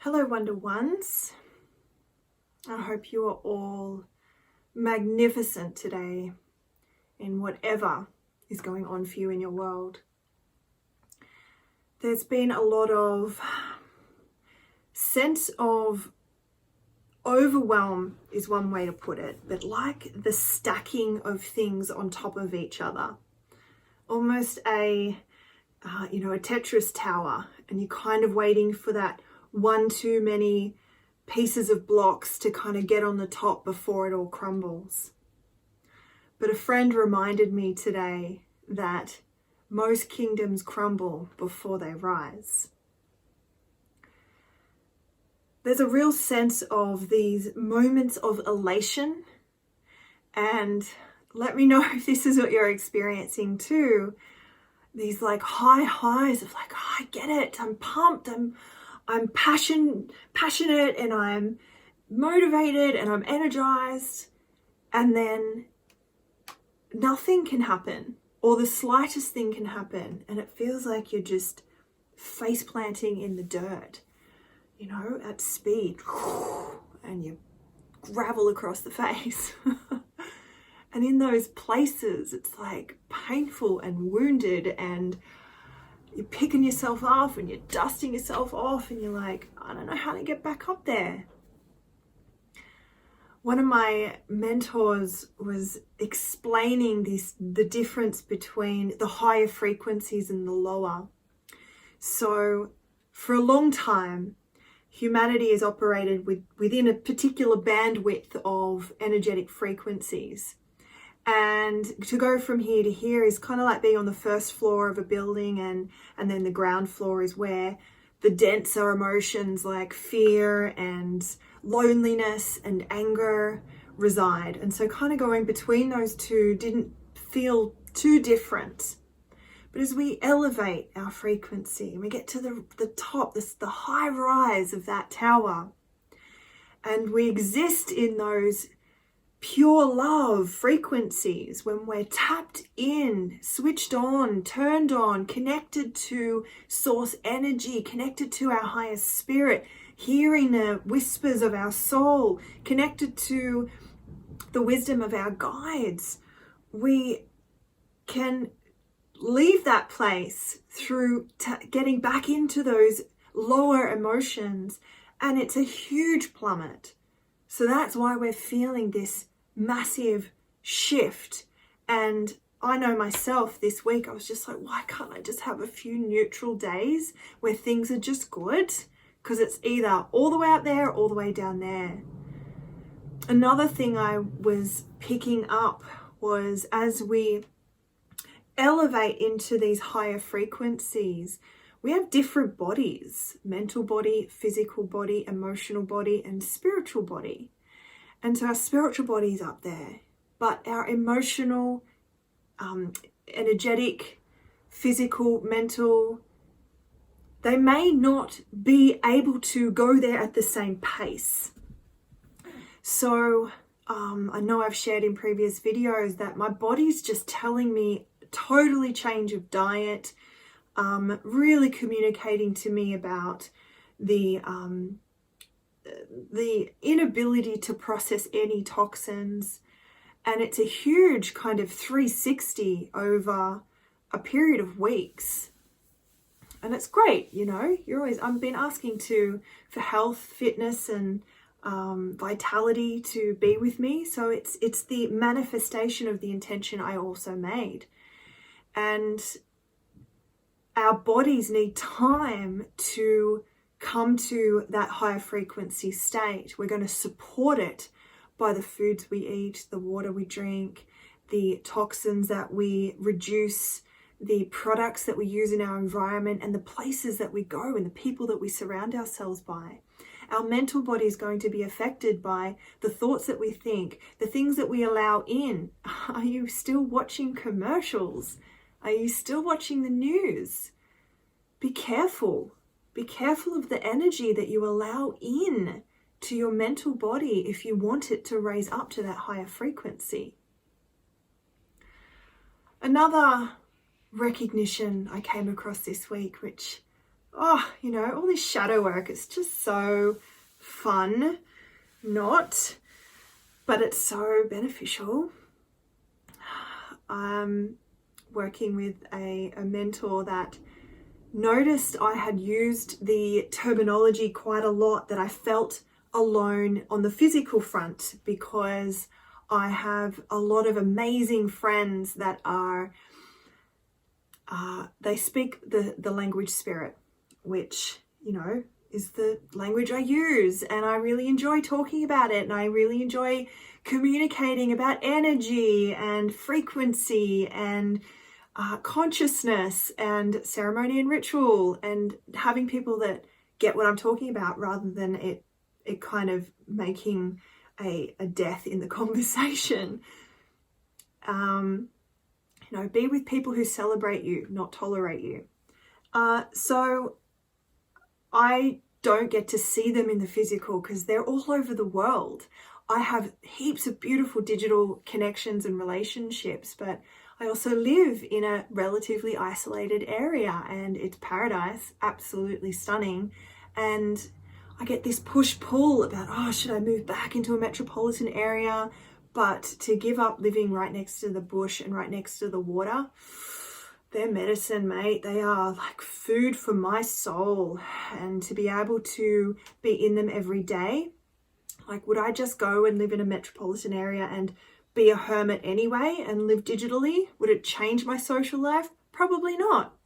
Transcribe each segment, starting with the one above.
Hello, Wonder Ones. I hope you are all magnificent today in whatever is going on for you in your world. There's been a lot of sense of overwhelm is one way to put it, but like the stacking of things on top of each other. Almost a Tetris tower, and you're kind of waiting for that one too many pieces of blocks to kind of get on the top before it all crumbles. But a friend reminded me today that most kingdoms crumble before they rise. There's a real sense of these moments of elation, and let me know if this is what you're experiencing too. These like high highs of like, oh, I get it, I'm pumped, I'm passionate, and I'm motivated, and I'm energized, and then nothing can happen, or the slightest thing can happen, and it feels like you're just face planting in the dirt, at speed, and you gravel across the face. And in those places, it's like painful and wounded, and you're picking yourself up and you're dusting yourself off, and you're like, I don't know how to get back up there. One of my mentors was explaining the difference between the higher frequencies and the lower. So for a long time, humanity has operated within a particular bandwidth of energetic frequencies. And to go from here to here is kind of like being on the first floor of a building, and then the ground floor is where the denser emotions like fear and loneliness and anger reside. And so kind of going between those two didn't feel too different. But as we elevate our frequency and we get to the top, the high rise of that tower, and we exist in those pure love frequencies, when we're tapped in, switched on, turned on, connected to source energy, connected to our highest spirit, hearing the whispers of our soul, connected to the wisdom of our guides, we can leave that place through getting back into those lower emotions, and it's a huge plummet. So that's why we're feeling this massive shift. And I know myself this week, I was just like, why can't I just have a few neutral days where things are just good? Because it's either all the way up there or all the way down there. Another thing I was picking up was, as we elevate into these higher frequencies, we have different bodies: mental body, physical body, emotional body, and spiritual body. And so our spiritual body is up there, but our emotional, energetic, physical, mental, they may not be able to go there at the same pace. So I know I've shared in previous videos that my body's just telling me totally change of diet, really communicating to me about the inability to process any toxins. And it's a huge kind of 360 over a period of weeks. And it's great, I've been asking for health, fitness, and vitality to be with me. So it's the manifestation of the intention I also made. And our bodies need time to come to that higher frequency state. We're going to support it by the foods we eat, the water we drink, the toxins that we reduce, the products that we use in our environment, and the places that we go and the people that we surround ourselves by. Our mental body is going to be affected by the thoughts that we think, the things that we allow in. Are you still watching commercials? Are you still watching the news? Be careful. Be careful of the energy that you allow in to your mental body if you want it to raise up to that higher frequency. Another recognition I came across this week, which oh, you know, all this shadow work, it's just so fun, not, but it's so beneficial. I'm working with a mentor that noticed I had used the terminology quite a lot, that I felt alone on the physical front, because I have a lot of amazing friends that are, they speak the language spirit, which, you know, is the language I use, and I really enjoy talking about it, and I really enjoy communicating about energy and frequency and consciousness and ceremony and ritual, and having people that get what I'm talking about, rather than it kind of making a death in the conversation. You know, be with people who celebrate you, not tolerate you. So I don't get to see them in the physical because they're all over the world. I have heaps of beautiful digital connections and relationships, but I also live in a relatively isolated area, and it's paradise, absolutely stunning. And I get this push-pull about, oh, should I move back into a metropolitan area? But to give up living right next to the bush and right next to the water, they're medicine, mate. They are like food for my soul. And to be able to be in them every day, like, would I just go and live in a metropolitan area and be a hermit anyway and live digitally? Would it change my social life? Probably not.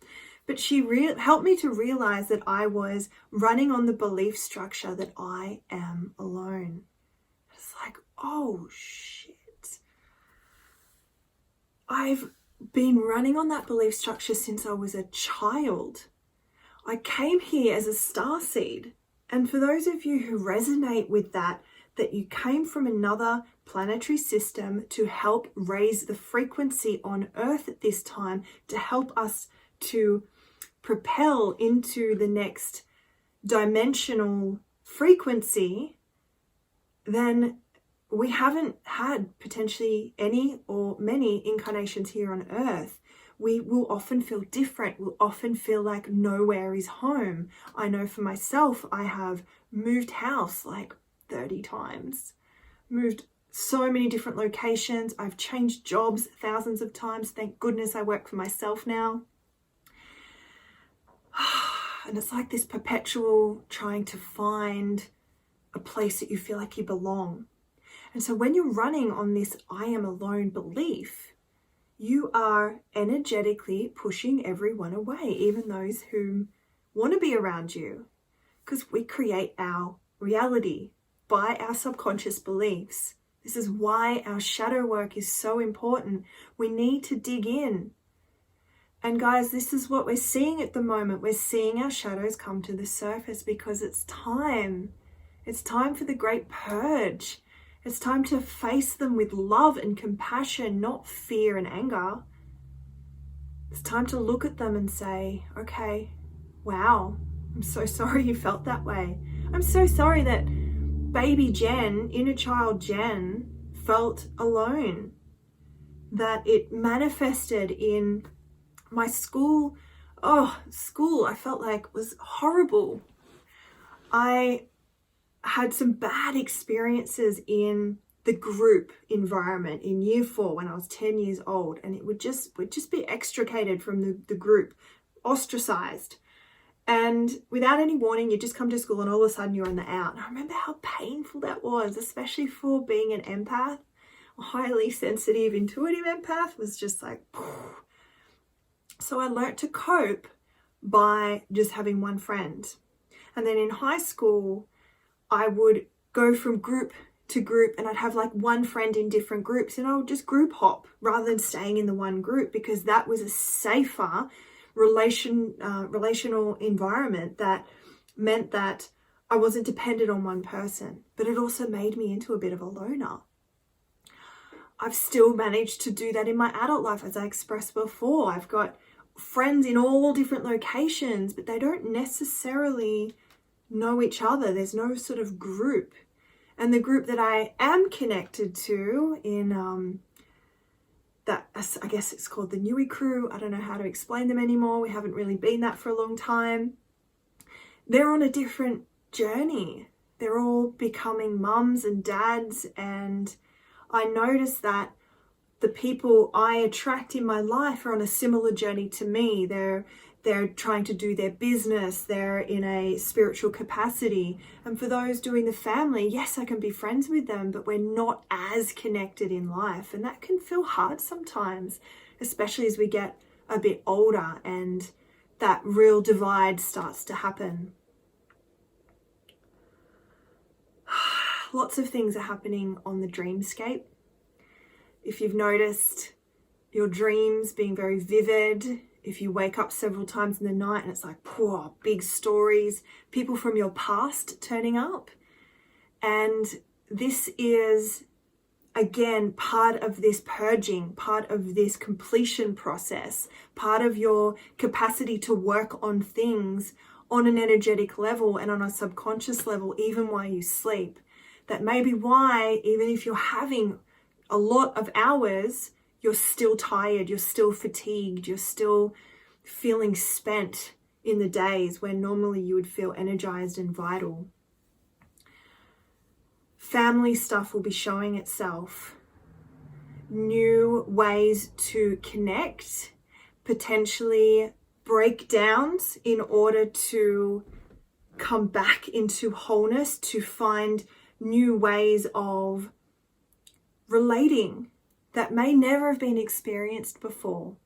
But she helped me to realize that I was running on the belief structure that I am alone. It's like, oh shit. I've been running on that belief structure since I was a child. I came here as a starseed. And for those of you who resonate with that you came from another planetary system to help raise the frequency on Earth at this time, to help us to propel into the next dimensional frequency, then we haven't had potentially any or many incarnations here on Earth. We will often feel different. We'll often feel like nowhere is home. I know for myself, I have moved house like 30 times, moved so many different locations. I've changed jobs thousands of times. Thank goodness I work for myself now. And it's like this perpetual trying to find a place that you feel like you belong. And so when you're running on this I am alone belief, you are energetically pushing everyone away, even those who want to be around you, because we create our reality by our subconscious beliefs. This is why our shadow work is so important. We need to dig in. And guys, this is what we're seeing at the moment. We're seeing our shadows come to the surface because it's time. It's time for the great purge. It's time to face them with love and compassion, not fear and anger. It's time to look at them and say, okay, wow, I'm so sorry you felt that way. I'm so sorry that baby Jen, inner child Jen, felt alone. That it manifested in my school. School I felt like was horrible. I had some bad experiences in the group environment in year 4 when I was 10 years old, and it would just be extricated from the group, ostracized. And without any warning, you just come to school and all of a sudden you're on the out. And I remember how painful that was, especially for being an empath, a highly sensitive, intuitive empath, was just like, phew. So I learnt to cope by just having one friend. And then in high school, I would go from group to group, and I'd have like one friend in different groups, and I would just group hop rather than staying in the one group, because that was a safer relational environment that meant that I wasn't dependent on one person. But it also made me into a bit of a loner. I've still managed to do that in my adult life, as I expressed before. I've got friends in all different locations, but they don't necessarily know each other. There's no sort of group. And the group that I am connected to in that, I guess it's called the Nui crew. I don't know how to explain them anymore. We haven't really been that for a long time. they're on a different journey. They're all becoming mums and dads, and I notice that the people I attract in my life are on a similar journey to me. They're trying to do their business. They're in a spiritual capacity. And for those doing the family, yes, I can be friends with them, but we're not as connected in life. And that can feel hard sometimes, especially as we get a bit older and that real divide starts to happen. Lots of things are happening on the dreamscape. If you've noticed your dreams being very vivid, if you wake up several times in the night and it's like, poor, big stories, people from your past turning up. And this is, again, part of this purging, part of this completion process, part of your capacity to work on things on an energetic level and on a subconscious level, even while you sleep. That may be why, even if you're having a lot of hours, you're still tired, you're still fatigued, you're still feeling spent in the days when normally you would feel energized and vital. Family stuff will be showing itself. New ways to connect, potentially breakdowns in order to come back into wholeness, to find new ways of relating that may never have been experienced before.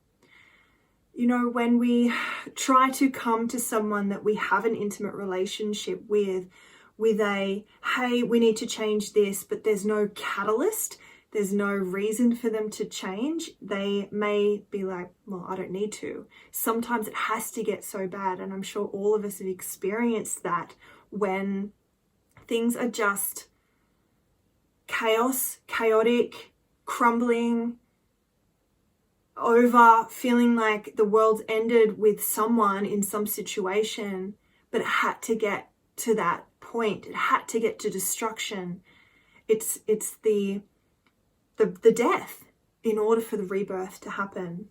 You know, when we try to come to someone that we have an intimate relationship with a, hey, we need to change this, but there's no catalyst, there's no reason for them to change, they may be like, well, I don't need to. Sometimes it has to get so bad, and I'm sure all of us have experienced that when things are just chaotic, crumbling, over, feeling like the world's ended with someone in some situation, but it had to get to that point. It had to get to destruction. It's the death in order for the rebirth to happen.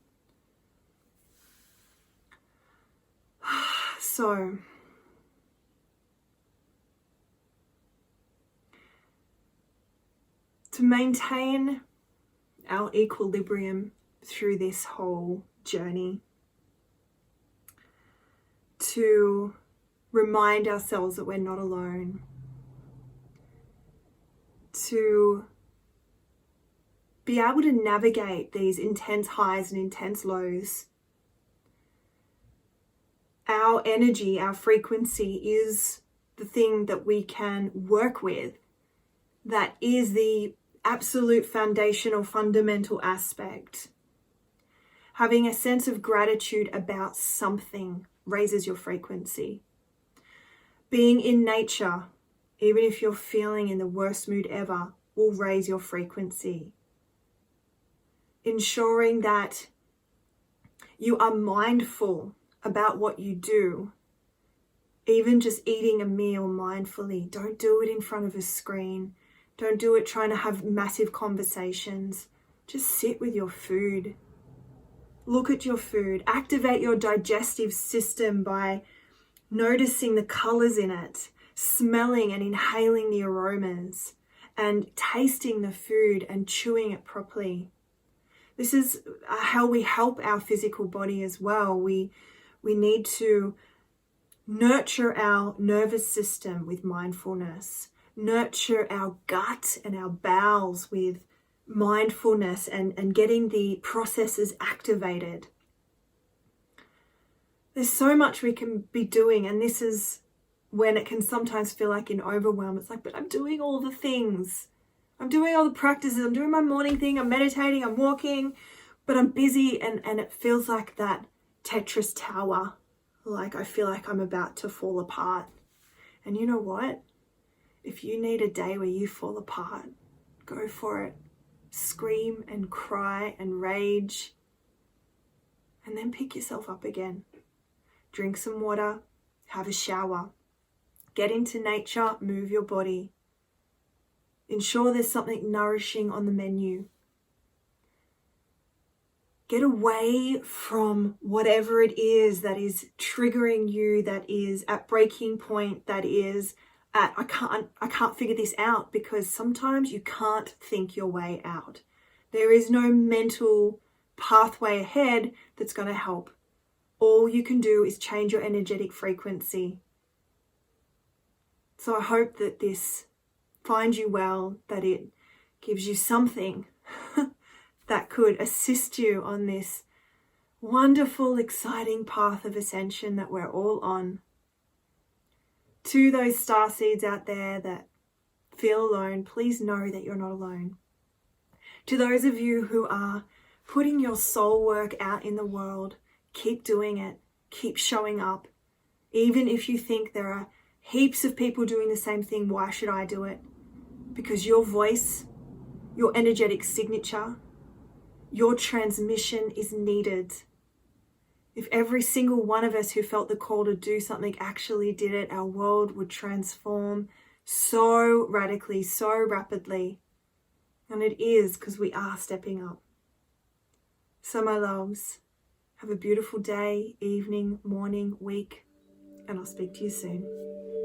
So to maintain our equilibrium through this whole journey, to remind ourselves that we're not alone, to be able to navigate these intense highs and intense lows. Our energy, our frequency is the thing that we can work with. That is the absolute foundational, fundamental aspect. Having a sense of gratitude about something raises your frequency. Being in nature, even if you're feeling in the worst mood ever, will raise your frequency. Ensuring that you are mindful about what you do, even just eating a meal mindfully. Don't do it in front of a screen. Don't do it trying to have massive conversations. Just sit with your food. Look at your food. Activate your digestive system by noticing the colors in it, smelling and inhaling the aromas, and tasting the food and chewing it properly. This is how we help our physical body as well. We need to nurture our nervous system with mindfulness, nurture our gut and our bowels with mindfulness and getting the processes activated. There's so much we can be doing, and this is when it can sometimes feel like in overwhelm. It's like, but I'm doing all the things. I'm doing all the practices. I'm doing my morning thing. I'm meditating. I'm walking, but I'm busy, and it feels like that Tetris tower. Like I feel like I'm about to fall apart. And you know what? If you need a day where you fall apart, go for it. Scream and cry and rage, and then pick yourself up again. Drink some water, have a shower, get into nature, move your body. Ensure there's something nourishing on the menu. Get away from whatever it is that is triggering you, that is at breaking point, that is at I can't figure this out, because sometimes you can't think your way out. There is no mental pathway ahead that's going to help. All you can do is change your energetic frequency. So I hope that this finds you well, that it gives you something that could assist you on this wonderful, exciting path of ascension that we're all on. To those starseeds out there that feel alone, please know that you're not alone. To those of you who are putting your soul work out in the world, keep doing it, keep showing up. Even if you think there are heaps of people doing the same thing, why should I do it? Because your voice, your energetic signature, your transmission is needed. If every single one of us who felt the call to do something actually did it, our world would transform so radically, so rapidly. And it is because we are stepping up. So my loves, have a beautiful day, evening, morning, week, and I'll speak to you soon.